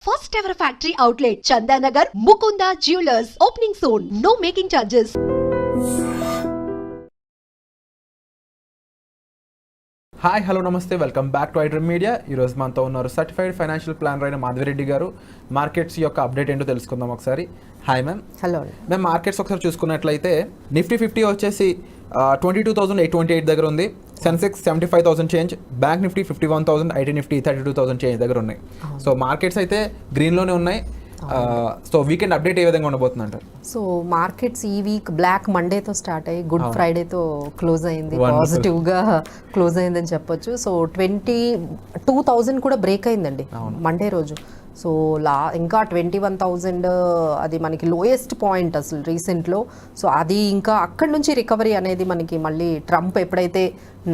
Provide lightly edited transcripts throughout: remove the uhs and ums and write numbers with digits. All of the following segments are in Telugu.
First ever factory outlet, Chandanagar, Mukunda Jewelers, opening soon. No making charges. Hi hello నమస్తే, welcome back to iDream media. ఈరోజు మనతో ఉన్నారు సర్టిఫైడ్ ఫైనాన్షియల్ ప్లానర్ అయిన మాధవిరెడ్డి గారు. మార్కెట్స్ యొక్క అప్డేట్ ఏంటో తెలుసుకుందాం ఒకసారి. Hi ma'am. Hello ma'am, markets ఒకసారి చూసుకున్నట్లయితే నిఫ్టీ 50 వచ్చేసి 22,828 దగ్గర ఉంది. Sensex 75,000 change, bank Nifty 51,000, IT Nifty 32,000 change దగ్గర ఉన్నాయి. సో మార్కెట్స్ అయితే గ్రీన్లోనే ఉన్నాయి. సో వీకెండ్ అప్డేట్ ఏ విధంగా ఉండబోతుంది అంటారు? సో మార్కెట్స్ ఈ వీక్ బ్లాక్ మండేతో స్టార్ట్ అయ్యి గుడ్ ఫ్రైడేతో క్లోజ్ అయింది, పాజిటివ్గా క్లోజ్ అయిందని చెప్పొచ్చు. సో 22,000 కూడా బ్రేక్ అయిందండి మండే రోజు. సో ఇంకా 21,000 అది మనకి లోయెస్ట్ పాయింట్ అసలు రీసెంట్లో. సో అది ఇంకా అక్కడి నుంచి రికవరీ అనేది మనకి మళ్ళీ ట్రంప్ ఎప్పుడైతే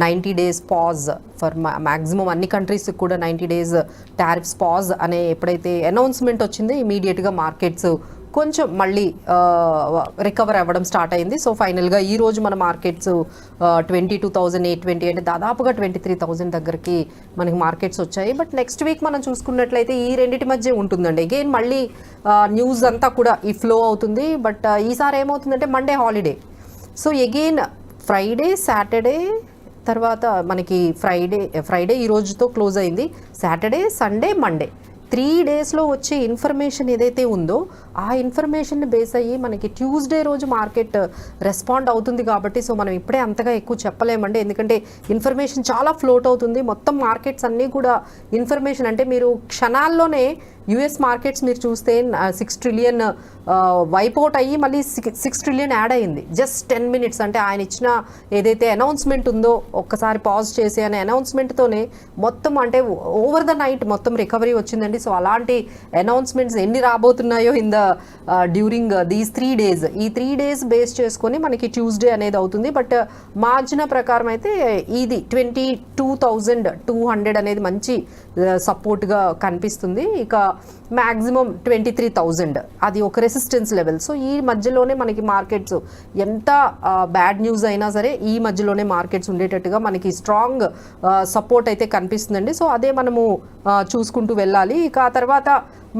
90 days పాజ్ ఫర్ మ్యాక్సిమం అన్ని కంట్రీస్కి కూడా 90 days టారిఫ్స్ పాజ్ అనే ఎప్పుడైతే అనౌన్స్మెంట్ వచ్చిందో ఇమీడియట్గా మార్కెట్స్ కొంచెం మళ్ళీ రికవర్ అవ్వడం స్టార్ట్ అయింది. సో ఫైనల్గా ఈరోజు మన మార్కెట్స్ 22,820 అంటే దాదాపుగా 23,000 దగ్గరికి మనకి మార్కెట్స్ వచ్చాయి. బట్ నెక్స్ట్ వీక్ మనం చూసుకున్నట్లయితే ఈ రెండింటి మధ్య ఉంటుందండి. అగైన్ మళ్ళీ న్యూస్ అంతా కూడా ఈ ఫ్లో అవుతుంది. బట్ ఈసారి ఏమవుతుందంటే Monday holiday. So again Friday, Saturday తర్వాత మనకి ఫ్రైడే ఈ రోజుతో క్లోజ్ అయింది. సాటర్డే, సండే, మండే 3 daysలో వచ్చే ఇన్ఫర్మేషన్ ఏదైతే ఉందో ఆ ఇన్ఫర్మేషన్ని బేస్ అయ్యి మనకి ట్యూస్డే రోజు మార్కెట్ రెస్పాండ్ అవుతుంది కాబట్టి సో మనం ఇప్పుడే అంతగా ఎక్కువ చెప్పలేమండి. ఎందుకంటే ఇన్ఫర్మేషన్ చాలా ఫ్లోట్ అవుతుంది. మొత్తం మార్కెట్స్ అన్నీ కూడా ఇన్ఫర్మేషన్ అంటే మీరు క్షణాల్లోనే యుఎస్ మార్కెట్స్ మీరు చూస్తే 6 trillion వైపౌట్ అయ్యి మళ్ళీ 6 trillion యాడ్ అయ్యింది జస్ట్ 10 minutes. అంటే ఆయన ఇచ్చిన ఏదైతే అనౌన్స్మెంట్ ఉందో ఒక్కసారి పాజ్ చేసి అనే అనౌన్స్మెంట్తోనే మొత్తం అంటే ఓవర్ ద నైట్ మొత్తం రికవరీ వచ్చిందండి. సో అలాంటి అనౌన్స్మెంట్స్ ఎన్ని రాబోతున్నాయో in the during these 3 days. ఈ 3 days బేస్ చేసుకొని మనకి ట్యూస్డే అనేది అవుతుంది. బట్ మా అంచనా ప్రకారం అయితే ఇది 22,200 అనేది మంచి సపోర్ట్గా కనిపిస్తుంది. ఇక మ్యాక్సిమం 23,000 అది ఒక రెసిస్టెన్స్ లెవెల్. సో ఈ మధ్యలోనే మనకి మార్కెట్స్ ఎంత బ్యాడ్ న్యూస్ అయినా సరే ఈ మధ్యలోనే మార్కెట్స్ ఉండేటట్టుగా మనకి స్ట్రాంగ్ సపోర్ట్ అయితే కనిపిస్తుందండి. సో అదే మనము చూసుకుంటూ వెళ్ళాలి. ఇక ఆ తర్వాత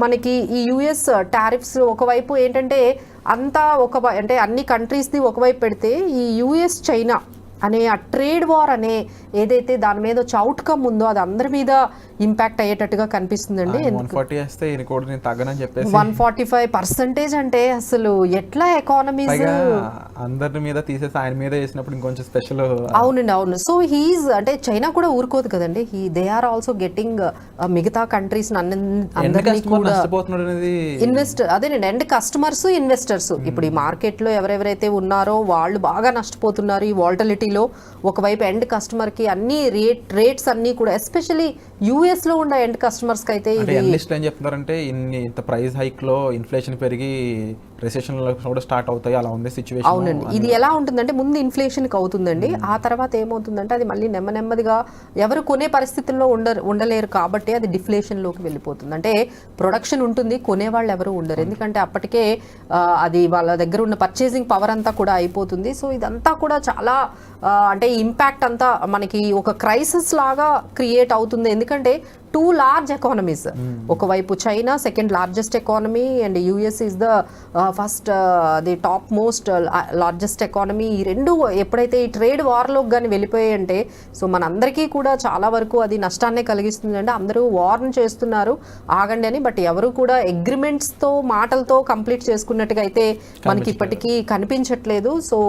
మనకి ఈ యుఎస్ టారిఫ్స్ ఒకవైపు ఏంటంటే అంతా అంటే అన్ని కంట్రీస్ది ఒకవైపు పెడితే ఈ యుఎస్ చైనా అనే ఆ ట్రేడ్ వార్ అనే ఏదైతే దాని మీద వచ్చే అవుట్కమ్ ఉందో అది అందరి మీద ఇంపాక్ట్ అయ్యేటట్టుగా కనిపిస్తుందండి. 145% అంటే అసలు ఎట్లా ఎకానమీస్ అందరి మీద తీసేసి ఆయన మీద వేసినప్పుడు ఇంకొంచెం స్పెషల్. అవునండి, అవును. సో హీఈస్ అంటే చైనా కూడా ఊరుకోదు కదండి. దే ఆర్ ఆల్సో గెట్టింగ్ మిగతా కంట్రీస్ అందరినీ కూడా అదేనండి ఎండ్ కస్టమర్స్, ఇన్వెస్టర్స్. ఇప్పుడు ఈ మార్కెట్ లో ఎవరెవరైతే ఉన్నారో వాళ్ళు బాగా నష్టపోతున్నారు ఈ వాలటిలిటీలో. ఒకవైపు ఎండ్ కస్టమర్ కి అన్ని రేట్స్ అన్ని కూడా ఎస్పెషల్లీ యుఎస్ లో ఉన్న ఎండ్ కస్టమర్స్ కి అయితే ఏం చెప్తున్నారంటే ఇంత ప్రైస్ హైక్ లో ఇన్ఫ్లేషన్ పెరిగి రిసెషన్ కూడా స్టార్ట్ అవుతాయి, అలా ఉంది సిచ్యువేషన్. అవునండి, ఇది ఎలా ఉంటుందంటే ముందు ఇన్ఫ్లేషన్ కి అవుతుందండి. ఆ తర్వాత ఏమవుతుందంటే అది మళ్ళీ నెమ్మదిగా ఎవరు కొనే పరిస్థితుల్లో ఉండలేరు కాబట్టి అది డిఫ్లేషన్ లోకి వెళ్ళిపోతుంది. అంటే ప్రొడక్షన్ ఉంటుంది, కొనేవాళ్ళు ఎవరు ఉండరు. ఎందుకంటే అప్పటికే అది వాళ్ళ దగ్గర ఉన్న పర్చేసింగ్ పవర్ అంతా కూడా అయిపోతుంది. సో ఇదంతా కూడా చాలా అంటే ఇంపాక్ట్ అంతా మనకి ఒక క్రైసిస్ లాగా క్రియేట్ అవుతుంది. ఎందుకంటే 2 large economies. ఒకవైపు China second largest economy and US is the first the top most largest economy. ఈ రెండు ఎప్పుడైతే ఈ ట్రేడ్ వార్లోకి కానీ వెళ్ళిపోయాయంటే సో మనందరికీ కూడా చాలా వరకు అది నష్టాన్నే కలిగిస్తుంది. అంటే అందరూ వార్న్ చేస్తున్నారు ఆగండి అని, బట్ ఎవరు కూడా అగ్రిమెంట్స్తో మాటలతో కంప్లీట్ చేసుకున్నట్టుగా అయితే మనకి ఇప్పటికీ కనిపించట్లేదు. So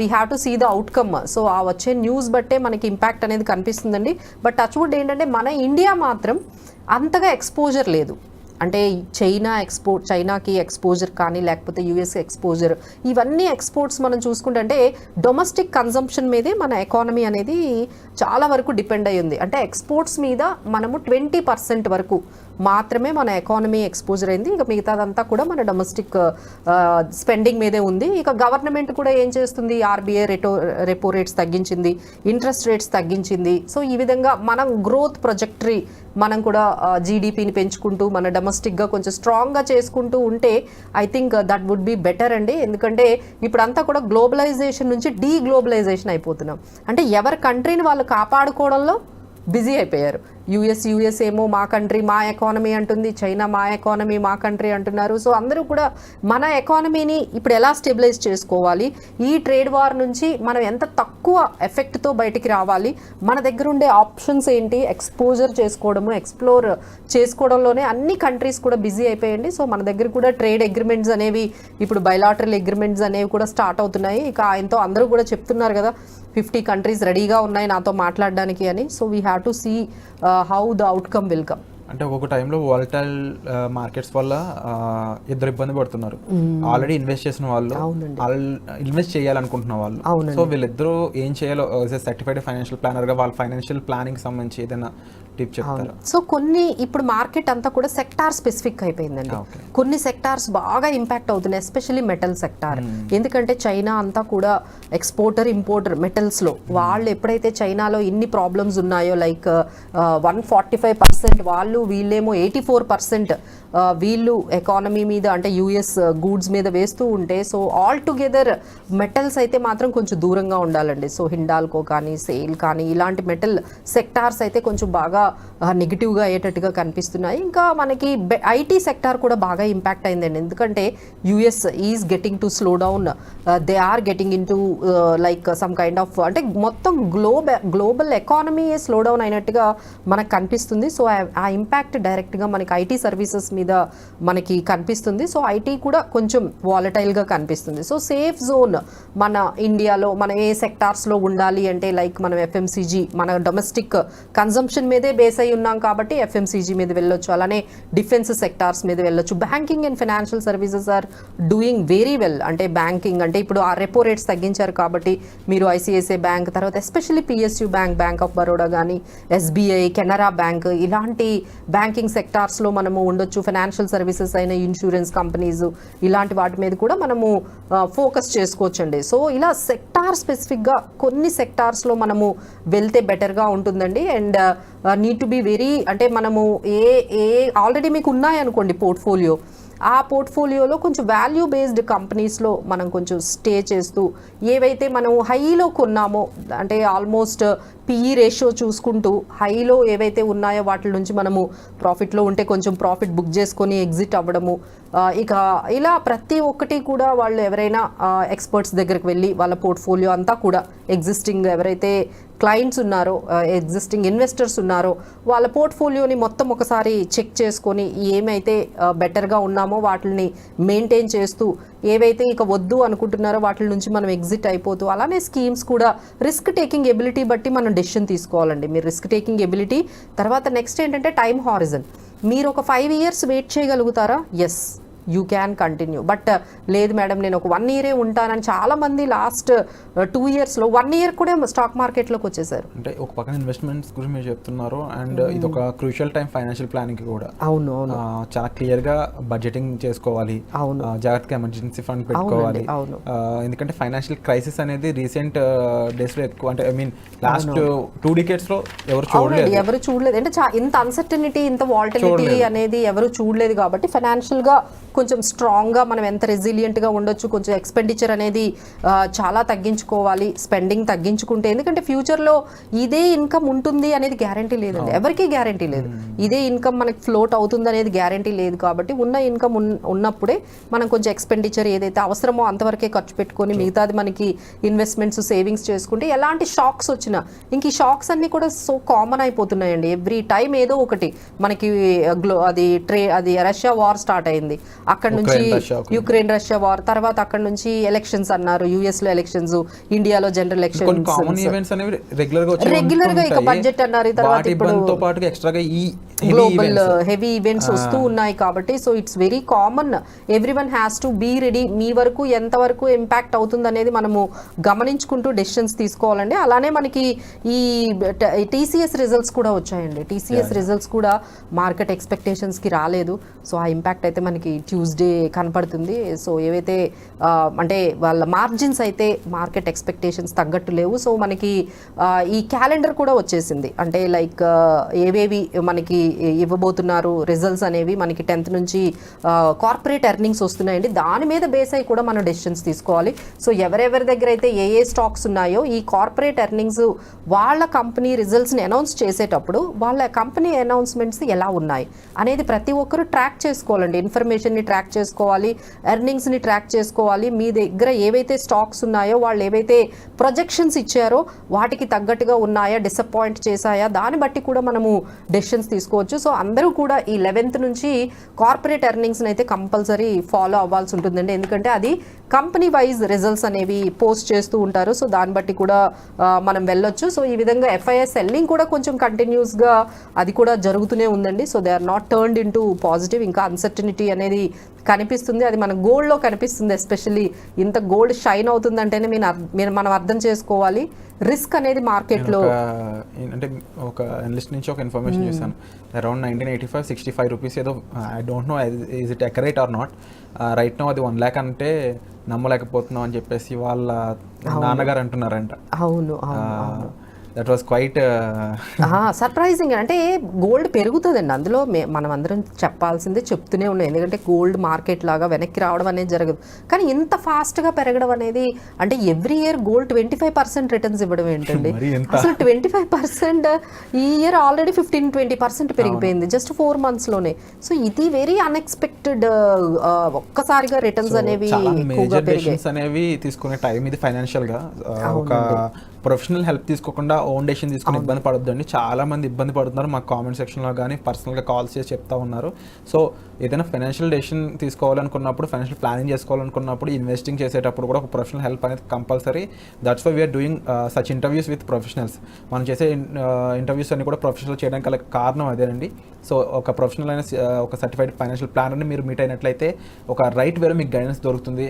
we have to see the outcome. So ఆ వచ్చే న్యూస్ బట్టే మనకి ఇంపాక్ట్ అనేది కనిపిస్తుందండి. బట్ టచ్వుడ్ ఏంటంటే మన ఇండియా మాత్రం అంతగా ఎక్స్పోజర్ లేదు. అంటే చైనాకి ఎక్స్పోజర్ కానీ లేకపోతే యుఎస్ ఎక్స్పోజర్ ఇవన్నీ ఎక్స్పోర్ట్స్ మనం చూసుకుంటే అంటే డొమెస్టిక్ కన్జంప్షన్ మీదే మన ఎకానమీ అనేది చాలా వరకు డిపెండ్ అయ్యి ఉంది. అంటే ఎక్స్పోర్ట్స్ మీద మనము 20% వరకు మాత్రమే మన ఎకానమీ ఎక్స్పోజర్ అయింది. ఇక మిగతాదంతా కూడా మన డొమెస్టిక్ స్పెండింగ్ మీదే ఉంది. ఇక గవర్నమెంట్ కూడా ఏం చేస్తుంది, ఆర్బీఐ రెపో రేట్స్ తగ్గించింది, ఇంట్రెస్ట్ రేట్స్ తగ్గించింది. సో ఈ విధంగా మనం గ్రోత్ ప్రొజెక్టరీ మనం కూడా జీడిపిని పెంచుకుంటూ మన డొమెస్టిక్గా కొంచెం స్ట్రాంగ్గా చేసుకుంటూ ఉంటే I think that would be better అండి. ఎందుకంటే ఇప్పుడంతా కూడా గ్లోబలైజేషన్ నుంచి డీగ్లోబలైజేషన్ అయిపోతున్నాం. అంటే ఎవరి కంట్రీని వాళ్ళు కాపాడుకోవడంలో బిజీ అయిపోయారు. యుఎస్ ఏమో మా కంట్రీ మా ఎకానమీ అంటుంది, చైనా మా ఎకానమీ మా కంట్రీ అంటున్నారు. సో అందరూ కూడా మన ఎకానమీని ఇప్పుడు ఎలా స్టెబిలైజ్ చేసుకోవాలి, ఈ ట్రేడ్ వార్ నుంచి మనం ఎంత తక్కువ ఎఫెక్ట్తో బయటికి రావాలి, మన దగ్గర ఉండే ఆప్షన్స్ ఏంటి, ఎక్స్పోజర్ చేసుకోవడము, ఎక్స్ప్లోర్ చేసుకోవడంలోనే అన్ని కంట్రీస్ కూడా బిజీ అయిపోయండి. సో మన దగ్గర కూడా ట్రేడ్ అగ్రిమెంట్స్ అనేవి ఇప్పుడు బైలాటరల్ అగ్రిమెంట్స్ అనేవి కూడా స్టార్ట్ అవుతున్నాయి. ఇక ఆయనతో అందరూ కూడా చెప్తున్నారు కదా 50 కంట్రీస్ రెడీగా ఉన్నాయి నాతో మాట్లాడడానికి అని. So we have to see how the outcome will come. అంటే ఒక టైంలో వాలటైల్ మార్కెట్స్ వల్ల ఇద్దరు ఇబ్బంది పడుతున్నారు. ఆల్రెడీ ఇన్వెస్ట్ చేసిన వాళ్ళు, ఇన్వెస్ట్ చేయాలనుకుంటున్న వాళ్ళు. సో వీళ్ళిద్దరూ ఏం చేయాలో సర్టిఫైడ్ ఫైనాన్షియల్ ప్లానర్ గా వాళ్ళ ఫైనాన్షియల్ ప్లానింగ్ సంబంధించి ఏదైనా టిప్ చెప్తారా? సో కొన్ని ఇప్పుడు మార్కెట్ అంతా కూడా సెక్టార్ స్పెసిఫిక్ అయిపోయిందండి. కొన్ని సెక్టార్స్ బాగా ఇంపాక్ట్ అవుతున్నాయి, ఎస్పెషల్లీ మెటల్ సెక్టార్. ఎందుకంటే చైనా అంతా కూడా ఎక్స్పోర్టర్ ఇంపోర్టర్ మెటల్స్ లో వాళ్ళు ఎప్పుడైతే చైనాలో ఇన్ని ప్రాబ్లమ్స్ ఉన్నాయో లైక్ 145% వాళ్ళు, వీళ్ళేమో 84% వీళ్ళు ఎకానమీ మీద అంటే యుఎస్ గూడ్స్ మీద వేస్తూ ఉంటే, సో ఆల్ టుగెదర్ మెటల్స్ అయితే మాత్రం కొంచెం దూరంగా ఉండాలండి. సో హిండాల్కో కానీ సేల్ కానీ ఇలాంటి మెటల్ సెక్టార్స్ అయితే కొంచెం బాగా నెగిటివ్గా అయ్యేటట్టుగా కనిపిస్తున్నాయి. ఇంకా మనకి ఐటీ సెక్టార్ కూడా బాగా ఇంపాక్ట్ అయిందండి. ఎందుకంటే US is getting to slow down, they are getting into like some kind of అంటే మొత్తం గ్లోబల్ ఎకానమీ స్లో డౌన్ అయినట్టుగా మనకు కనిపిస్తుంది. సో ఆ ఇంపాక్ట్ డైరెక్ట్గా మనకి ఐటీ సర్వీసెస్ మీద మనకి కనిపిస్తుంది. సో ఐటీ కూడా కొంచెం వాలటైల్గా కనిపిస్తుంది. సో సేఫ్ జోన్ మన ఇండియాలో మనం ఏ సెక్టార్స్లో ఉండాలి అంటే లైక్ మనం ఎఫ్ఎంసీజీ మన డొమెస్టిక్ కన్జంప్షన్ మీదే బేస్ అయి ఉన్నాం కాబట్టి ఎఫ్ఎంసీజీ మీద వెళ్ళొచ్చు, అలానే డిఫెన్స్ సెక్టార్స్ మీద వెళ్ళొచ్చు. Banking and financial services are doing very well. అంటే బ్యాంకింగ్ అంటే ఇప్పుడు ఆ రెపో రేట్స్ తగ్గించారు కాబట్టి మీరు ఐసిఐసిఐ బ్యాంక్, తర్వాత especially PSU bank, bank of Baroda కానీ ఎస్బీఐ, కెనరా బ్యాంక్ ఇలాంటి బ్యాంకింగ్ సెక్టార్స్లో మనము ఉండొచ్చు. ఫైనాన్షియల్ సర్వీసెస్ అయిన ఇన్సూరెన్స్ కంపెనీస్ ఇలాంటి వాటి మీద కూడా మనము ఫోకస్ చేసుకోవచ్చండి. సో ఇలా సెక్టార్ స్పెసిఫిక్గా కొన్ని సెక్టార్స్లో మనము వెళ్తే బెటర్గా ఉంటుందండి. And need to be very అంటే మనము ఆల్రెడీ మీకు ఉన్నాయనుకోండి పోర్ట్ఫోలియో, ఆ పోర్ట్ఫోలియోలో కొంచెం వాల్యూ బేస్డ్ కంపెనీస్లో మనం కొంచెం స్టే చేస్తూ ఏవైతే మనం హైలో కొన్నామో అంటే ఆల్మోస్ట్ పిఈ రేషియో చూసుకుంటూ హైలో ఏవైతే ఉన్నాయో వాటి నుంచి మనము ప్రాఫిట్లో ఉంటే కొంచెం ప్రాఫిట్ బుక్ చేసుకొని ఎగ్జిట్ అవ్వడము. ఇక ఇలా ప్రతి ఒక్కటి కూడా వాళ్ళు ఎవరైనా ఎక్స్పర్ట్స్ దగ్గరికి వెళ్ళి వాళ్ళ పోర్ట్ఫోలియో అంతా కూడా ఎగ్జిస్టింగ్ ఎవరైతే క్లయింట్స్ ఉన్నారో, ఎగ్జిస్టింగ్ ఇన్వెస్టర్స్ ఉన్నారో వాళ్ళ పోర్ట్ఫోలియోని మొత్తం ఒకసారి చెక్ చేసుకొని ఏమైతే బెటర్గా ఉన్నామో వాటిని మెయింటైన్ చేస్తూ ఏవైతే ఇక వద్దు అనుకుంటున్నారో వాటి నుంచి మనం ఎగ్జిట్ అయిపోతూ, అలానే స్కీమ్స్ కూడా రిస్క్ టేకింగ్ ఎబిలిటీ బట్టి మనం డెసిషన్ తీసుకోవాలండి. మీరు రిస్క్ టేకింగ్ ఎబిలిటీ తర్వాత నెక్స్ట్ ఏంటంటే టైం హారిజన్. మీరు ఒక 5 years వెయిట్ చేయగలుగుతారా? Yes, you can continue. But లేదు మేడం నేను ఒక 1 year ఉంటానని చాలా మంది లాస్ట్ 2 yearsలో 1 year కూడా స్టాక్ మార్కెట్లోకి వచ్చేసారు. అంటే ఒక పక్కన ఇన్వెస్ట్మెంట్స్ గురించి మీరు చెప్తున్నారు అండ్ ఇది ఒక క్రూషియల్ టైం ఫైనాన్షియల్ ప్లానింగ్ కూడా. అవును చాలా క్లియర్గా బడ్జెటింగ్ చేసుకోవాలి, జాగ్రత్తగా ఎమర్జెన్సీ ఫండ్ పెట్టుకోవాలి. ఎందుకంటే ఫైనాన్షియల్ క్రైసిస్ అనేది రీసెంట్ డేస్లో ఎక్కువ, అంటే ఐ మీన్ లాస్ట్ 2 decadesలో ఎవరు చూడలేదు. అంటే ఇంత అన్సర్టనిటీ, ఇంత వాలటిలిటీ అనేది ఎవరు చూడలేదు. కాబట్టి ఫైనాన్షియల్గా కొంచెం స్ట్రాంగ్గా మనం ఎంత రెసిలియంట్గా ఉండొచ్చు, కొంచెం ఎక్స్పెండిచర్ అనేది చాలా తగ్గించుకోవాలి, స్పెండింగ్ తగ్గించుకుంటే. ఎందుకంటే ఫ్యూచర్లో ఇదే ఇన్కమ్ ఉంటుంది అనేది గ్యారంటీ లేదండి, ఎవరికీ గ్యారంటీ లేదు. ఇదే ఇన్కమ్ మనకి ఫ్లోట్ అవుతుంది అనేది గ్యారంటీ లేదు. కాబట్టి ఉన్న ఇన్కమ్ ఉన్నప్పుడే మనం కొంచెం ఎక్స్పెండిచర్ ఏదైతే అవసరమో అంతవరకే ఖర్చు పెట్టుకొని మిగతాది మనకి ఇన్వెస్ట్మెంట్స్ సేవింగ్స్ చేసుకుంటే ఎలాంటి షాక్స్ వచ్చినా, ఇంక ఈ షాక్స్ అన్నీ కూడా సో కామన్ అయిపోతున్నాయండి. ఎవ్రీ టైం ఏదో ఒకటి మనకి అది రష్యా వార్ స్టార్ట్ అయింది, అక్కడ నుంచి యుక్రెయిన్ రష్యా వార్, తర్వాత అక్కడ నుంచి ఎలక్షన్స్ అన్నారు, యుఎస్ లో ఎలక్షన్స్, ఇండియాలో జనరల్ ఎలక్షన్స్, రెగ్యులర్ గా ఇక బడ్జెట్ అన్నారు, తర్వాత గ్లోబల్ హెవీ ఈవెంట్స్ వస్తూ ఉన్నాయి. కాబట్టి so it's very common, everyone has to be ready. మీ వరకు ఎంతవరకు ఇంపాక్ట్ అవుతుంది అనేది మనము గమనించుకుంటూ డెసిషన్స్ తీసుకోవాలండి. అలానే మనకి ఈ టీసీఎస్ రిజల్ట్స్ కూడా వచ్చాయండి. టీసీఎస్ రిజల్ట్స్ కూడా మార్కెట్ ఎక్స్పెక్టేషన్స్ కి రాలేదు. సో ఆ ఇంపాక్ట్ అయితే మనకి ట్యూస్డే కనపడుతుంది. సో ఏవైతే అంటే వాళ్ళ మార్జిన్స్ అయితే మార్కెట్ ఎక్స్పెక్టేషన్స్ తగ్గట్టు లేవు. సో మనకి ఈ క్యాలెండర్ కూడా వచ్చేసింది, అంటే లైక్ ఏవేవి మనకి ఇవ్వబోతున్నారు రిజల్ట్స్ అనేవి. మనకి 10th నుంచి కార్పొరేట్ ఎర్నింగ్స్ వస్తున్నాయండి, దాని మీద బేస్ అయి కూడా మనం డెసిషన్స్ తీసుకోవాలి. సో ఎవరెవరి దగ్గర అయితే ఏ స్టాక్స్ ఉన్నాయో ఈ కార్పొరేట్ ఎర్నింగ్స్ వాళ్ళ కంపెనీ రిజల్ట్స్ని అనౌన్స్ చేసేటప్పుడు వాళ్ళ కంపెనీ అనౌన్స్మెంట్స్ ఎలా ఉన్నాయి అనేది ప్రతి ఒక్కరు ట్రాక్ చేసుకోవాలండి. ఇన్ఫర్మేషన్ని ట్రాక్ చేసుకోవాలి, ఎర్నింగ్స్ని ట్రాక్ చేసుకోవాలి. మీ దగ్గర ఏవైతే స్టాక్స్ ఉన్నాయో వాళ్ళు ఏవైతే ప్రొజెక్షన్స్ ఇచ్చారో వాటికి తగ్గట్టుగా ఉన్నాయా, డిసప్పాయింట్ చేశాయా, దాన్ని బట్టి కూడా మనము డెసిషన్స్ తీసుకోవచ్చు. సో అందరూ కూడా ఈ 11th నుంచి కార్పొరేట్ ఎర్నింగ్స్ని అయితే కంపల్సరీ ఫాలో అవ్వాల్సి ఉంటుందండి, ఎందుకంటే అది కంపెనీ వైజ్ రిజల్ట్స్ అనేవి పోస్ట్ చేస్తూ ఉంటారు. సో దాన్ని బట్టి కూడా మనం వెళ్ళొచ్చు. సో ఈ విధంగా ఎఫ్ఐఎస్ సెల్లింగ్ కూడా కొంచెం కంటిన్యూస్గా అది కూడా జరుగుతూనే ఉందండి. So they are not turned into positive. ఇంకా అన్సర్టనిటీ అనేది కనిపిస్తుంది, అది మన గోల్డ్లో కనిపిస్తుంది. ఎస్పెషల్లీ ఇంత గోల్డ్ షైన్ అవుతుందంటేనే మనం అర్థం చేసుకోవాలి రిస్క్ అనేది మార్కెట్లో. అంటే ఒక అనలిస్ట్ నుంచి ఒక ఇన్ఫర్మేషన్ చూసాను, అరౌండ్ 1985-65 రూపీస్ ఏదో, I don't know is it accurate or not, right no అది 1 lakh అంటే నమ్మలేకపోతున్నాం అని చెప్పేసి వాళ్ళ నాన్నగారు అంటున్నారంట. అవును, దట్ వాస్ క్వైట్ సర్ప్రైజింగ్. అంటే గోల్డ్ పెరుగుతుందండి, అందులో మనం అందరం చెప్పాల్సిందే, చెప్తూనే ఉన్నాం. ఎందుకంటే గోల్డ్ మార్కెట్ లాగా వెనక్కి రావడం అనేది జరగదు, కానీ ఇంత ఫాస్ట్గా పెరగడం అనేది, అంటే ఎవ్రీ ఇయర్ గోల్డ్ 25% రిటర్న్స్ ఇవ్వడం ఏంటండి అసలు 25%. ఈ ఇయర్ ఆల్రెడీ 15-20% పెరిగిపోయింది జస్ట్ 4 monthsలోనే. సో ఇది వెరీ అన్ఎక్స్పెక్టెడ్, ఒక్కసారిగా రిటర్న్స్ అనేవి అనేవి తీసుకునే టైం ఇది. ఫైనాన్షియల్ గా ఒక ప్రొఫెషనల్ హెల్ప్ తీసుకోకుండా ఓన్ డెసిషన్ తీసుకుని ఇబ్బంది పడొద్దండి. చాలా మంది ఇబ్బంది పడుతున్నారు, మాకు కామెంట్ సెక్షన్లో కానీ పర్సనల్గా కాల్స్ చేసి చెప్తా ఉన్నారు. సో ఏదైనా ఫైనాన్షియల్ డెసిషన్ తీసుకోవాలనుకున్నప్పుడు, ఫైనాన్షియల్ ప్లానింగ్ చేసుకోవాలనుకున్నప్పుడు, ఇన్వెస్టింగ్ చేసేటప్పుడు కూడా ఒక ప్రొఫెషనల్ హెల్ప్ అనేది compulsory. That's why we're doing such interviews with professionals. మనం చేసే ఇంటర్వ్యూస్ అన్ని కూడా ప్రొఫెషనల్ చేయడానికి గల కారణం అదేనండి. సో ఒక ప్రొఫెషనల్ అయిన ఒక సర్టిఫైడ్ ఫైనాన్షియల్ ప్లానర్ని మీరు మీట్ అయినట్లయితే ఒక రైట్ వేలో మీకు గైడెన్స్ దొరుకుతుంది.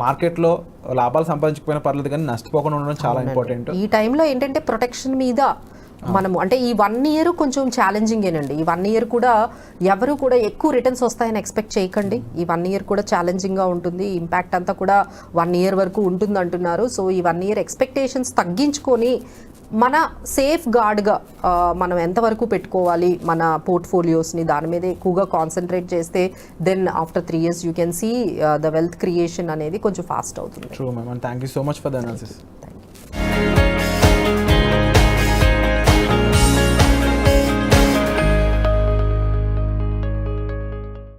మార్కెట్లో లాభాలు సంపాదించకపోయినా పర్లేదు, కానీ నష్టపోకుండా ఉండడం చాలా ఇంపార్టెంట్. ఈ టైంలో ఏంటంటే ప్రొటెక్షన్ మీద మనము, అంటే ఈ 1 year కొంచెం ఛాలెంజింగేనండి. ఈ 1 year కూడా ఎవరు కూడా ఎక్కువ రిటర్న్స్ వస్తాయని ఎక్స్పెక్ట్ చేయకండి. ఈ 1 year కూడా ఛాలెంజింగ్గా ఉంటుంది, ఇంపాక్ట్ అంతా కూడా 1 year వరకు ఉంటుంది అంటున్నారు. సో ఈ 1 year ఎక్స్పెక్టేషన్స్ తగ్గించుకొని మన సేఫ్ గార్డ్గా మనం ఎంతవరకు పెట్టుకోవాలి మన పోర్ట్ఫోలియోస్ని, దాని మీద ఎక్కువగా కాన్సన్ట్రేట్ చేస్తే then after 3 years you can see the wealth creation అనేది కొంచెం ఫాస్ట్ అవుతుంది. True ma'am, thank you so much for the analysis.